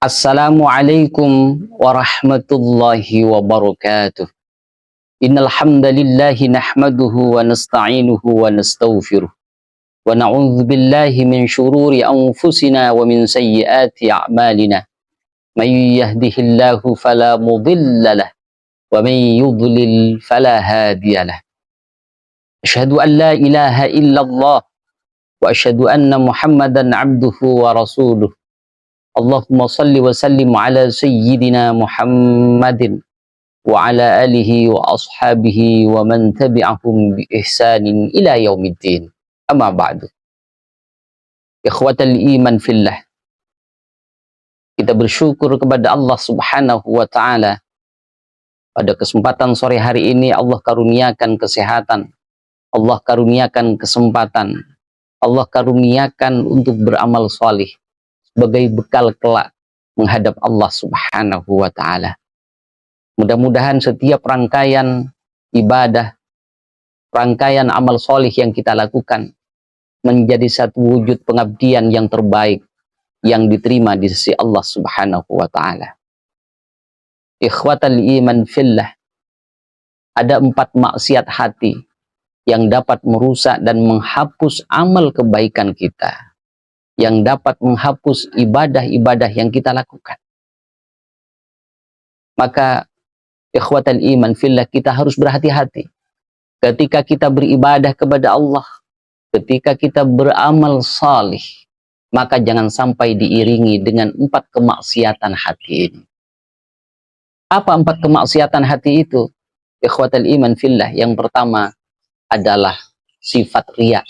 Assalamualaikum warahmatullahi wabarakatuh. Innal hamdalillahi nahmaduhu wa nasta'inuhu wa nastaghfiruh. Wa na'udzu billahi min syururi anfusina wa min sayyiati a'malina. May yahdihillahu fala mudilla lah wa may yudlil fala hadiya lah. Asyhadu an la ilaha illallah wa asyhadu anna Muhammadan 'abduhu wa rasuluh. Allahumma salli wa sallim ala sayyidina Muhammadin wa ala alihi wa ashabihi wa man tabi'ahum bi ihsanin ila yaumiddin. Amma ba'du. Ikhwatal iman fillah. Kita bersyukur kepada Allah Subhanahu wa taala. Pada kesempatan sore hari ini Allah karuniakan kesehatan. Allah karuniakan kesempatan. Allah karuniakan untuk beramal salih sebagai bekal kelak menghadap Allah Subhanahu wa taala. Mudah-mudahan setiap rangkaian ibadah, rangkaian amal solih yang kita lakukan menjadi satu wujud pengabdian yang terbaik yang diterima di sisi Allah Subhanahu wa taala. Ikhwatal iman fillah, ada 4 maksiat hati yang dapat merusak dan menghapus amal kebaikan kita, yang dapat menghapus ibadah-ibadah yang kita lakukan. Maka ikhwatal iman fillah, kita harus berhati-hati ketika kita beribadah kepada Allah, ketika kita beramal salih, maka jangan sampai diiringi dengan 4 kemaksiatan hati ini. Apa 4 kemaksiatan hati itu? Ikhwatal iman fillah, yang pertama adalah sifat riya,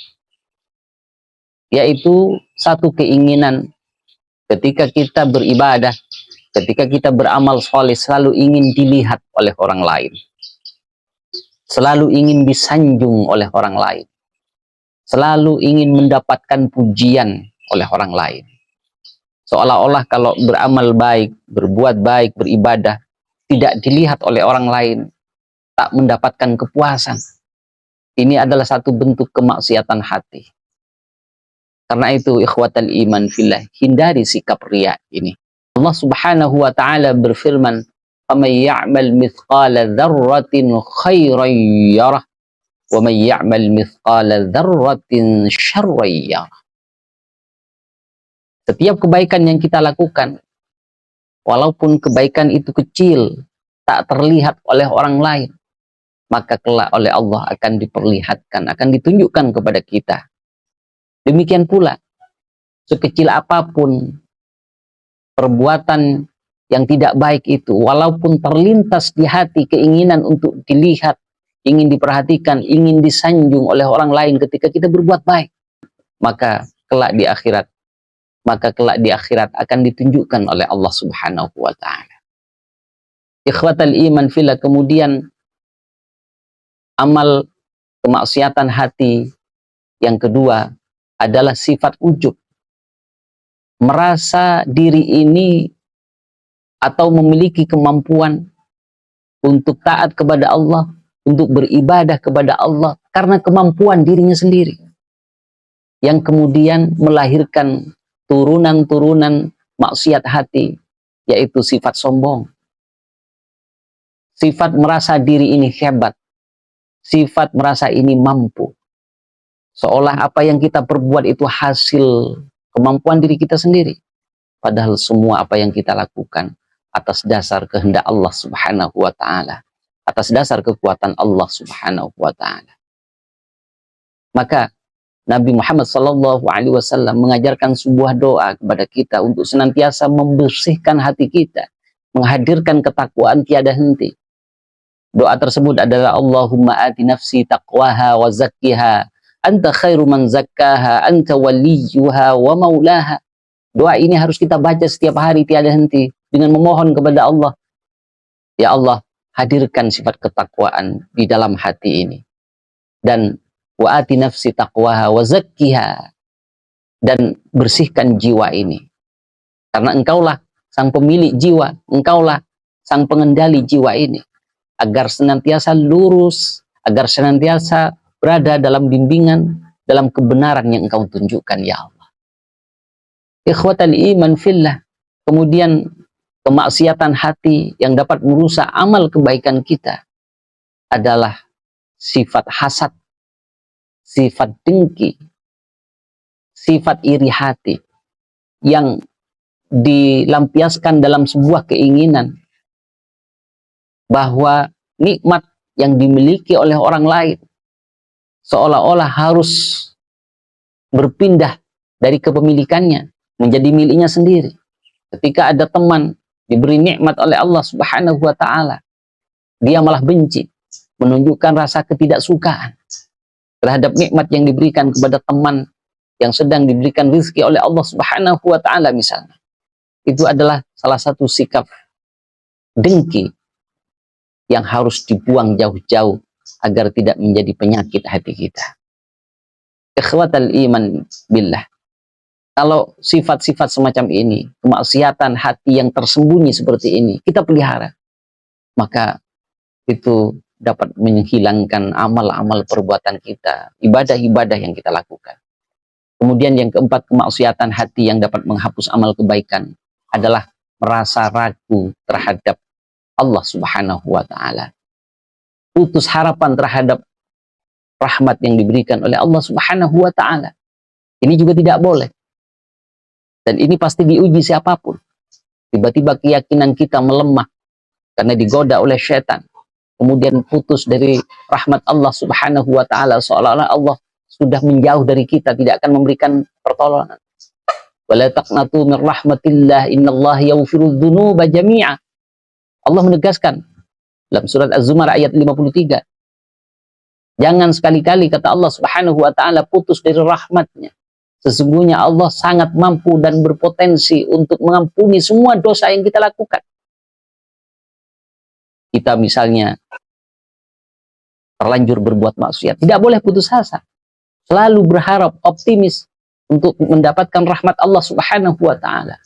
yaitu satu keinginan ketika kita beribadah, ketika kita beramal soleh, selalu ingin dilihat oleh orang lain, selalu ingin disanjung oleh orang lain, selalu ingin mendapatkan pujian oleh orang lain. Seolah-olah kalau beramal baik, berbuat baik, beribadah, tidak dilihat oleh orang lain, tak mendapatkan kepuasan. Ini adalah satu bentuk kemaksiatan hati. Karena itu ikhwatal iman fillah, hindari sikap riya ini. Allah Subhanahu wa taala berfirman, "Faman ya'mal mithqala dzarratin khairan yarah wa man ya'mal mithqala dzarratin syarran yarah." Setiap kebaikan yang kita lakukan, walaupun kebaikan itu kecil, tak terlihat oleh orang lain, maka kelak oleh Allah akan diperlihatkan, akan ditunjukkan kepada kita. Demikian pula, sekecil apapun perbuatan yang tidak baik itu, walaupun terlintas di hati keinginan untuk dilihat, ingin diperhatikan, ingin disanjung oleh orang lain ketika kita berbuat baik, maka kelak di akhirat akan ditunjukkan oleh Allah Subhanahu wa taala. Ikhwatal iman fillah, kemudian amal kemaksiatan hati yang kedua adalah sifat ujub. Merasa diri ini atau memiliki kemampuan untuk taat kepada Allah, untuk beribadah kepada Allah karena kemampuan dirinya sendiri, yang kemudian melahirkan turunan-turunan maksiat hati, yaitu sifat sombong, sifat merasa diri ini hebat, sifat merasa ini mampu, seolah apa yang kita perbuat itu hasil kemampuan diri kita sendiri. Padahal semua apa yang kita lakukan atas dasar kehendak Allah Subhanahu wa taala, atas dasar kekuatan Allah Subhanahu wa taala. Maka Nabi Muhammad SAW mengajarkan sebuah doa kepada kita untuk senantiasa membersihkan hati kita, menghadirkan ketakwaan tiada henti. Doa tersebut adalah Allahumma ati nafsi taqwaha wa zakkiha anta khairu man zakkaha anta waliyuha wa maulaha. Doa ini harus kita baca setiap hari tiada henti dengan memohon kepada Allah, ya Allah, hadirkan sifat ketakwaan di dalam hati ini, dan wa ati nafsi taqwaha wa zakkiha, dan bersihkan jiwa ini, karena engkaulah sang pemilik jiwa, engkaulah sang pengendali jiwa ini, agar senantiasa lurus, agar senantiasa berada dalam bimbingan, dalam kebenaran yang engkau tunjukkan, ya Allah. Ikhwatal iman fillah, Kemudian kemaksiatan hati yang dapat merusak amal kebaikan kita adalah sifat hasad, sifat dengki, sifat iri hati yang dilampiaskan dalam sebuah keinginan bahwa nikmat yang dimiliki oleh orang lain seolah-olah harus berpindah dari kepemilikannya menjadi miliknya sendiri. Ketika ada teman diberi nikmat oleh Allah Subhanahu wa taala, dia malah benci, menunjukkan rasa ketidaksukaan terhadap nikmat yang diberikan kepada teman yang sedang diberikan rezeki oleh Allah Subhanahu wa taala misalnya. Itu adalah salah satu sikap dengki yang harus dibuang jauh-jauh agar tidak menjadi penyakit hati kita. Ikhwatal iman billah. Kalau sifat-sifat semacam ini, kemaksiatan hati yang tersembunyi seperti ini, kita pelihara, maka itu dapat menghilangkan amal-amal perbuatan kita, ibadah-ibadah yang kita lakukan. Kemudian yang keempat, kemaksiatan hati yang dapat menghapus amal kebaikan adalah merasa ragu terhadap Allah Subhanahu wa taala. Putus harapan terhadap rahmat yang diberikan oleh Allah Subhanahu wa taala. Ini juga tidak boleh. Dan ini pasti diuji siapapun. Tiba-tiba keyakinan kita melemah karena digoda oleh syaitan. Kemudian putus dari rahmat Allah Subhanahu wa taala, seolah-olah Allah sudah menjauh dari kita, tidak akan memberikan pertolongan. Wala taqnatu min rahmatillah, innallaha yaghfirudz dzunuba jami'a. Allah menegaskan dalam surat Az-Zumar ayat 53. Jangan sekali-kali, kata Allah Subhanahu wa taala, putus dari rahmatnya. Sesungguhnya Allah sangat mampu dan berpotensi untuk mengampuni semua dosa yang kita lakukan. Kita misalnya terlanjur berbuat maksiat, tidak boleh putus asa. Selalu berharap, optimis untuk mendapatkan rahmat Allah Subhanahu wa taala.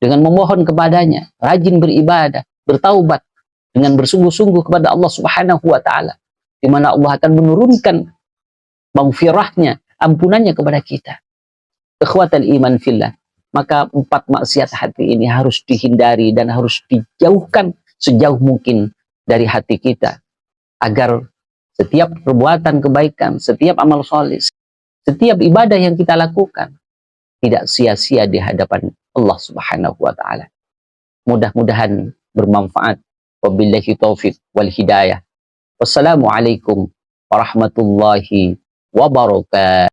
Dengan memohon kepadanya, rajin beribadah, bertaubat dengan bersungguh-sungguh kepada Allah Subhanahu wa taala, di mana Allah akan menurunkan maghfirahnya, ampunannya kepada kita. Ikhwatal iman fillah, maka 4 maksiat hati ini harus dihindari dan harus dijauhkan sejauh mungkin dari hati kita, agar setiap perbuatan kebaikan, setiap amal soleh, setiap ibadah yang kita lakukan tidak sia-sia di hadapan Allah Subhanahu wa taala. Mudah-mudahan bermanfaat. Wabillahi taufiq wal hidayah. Wassalamualaikum warahmatullahi wabarakatuh.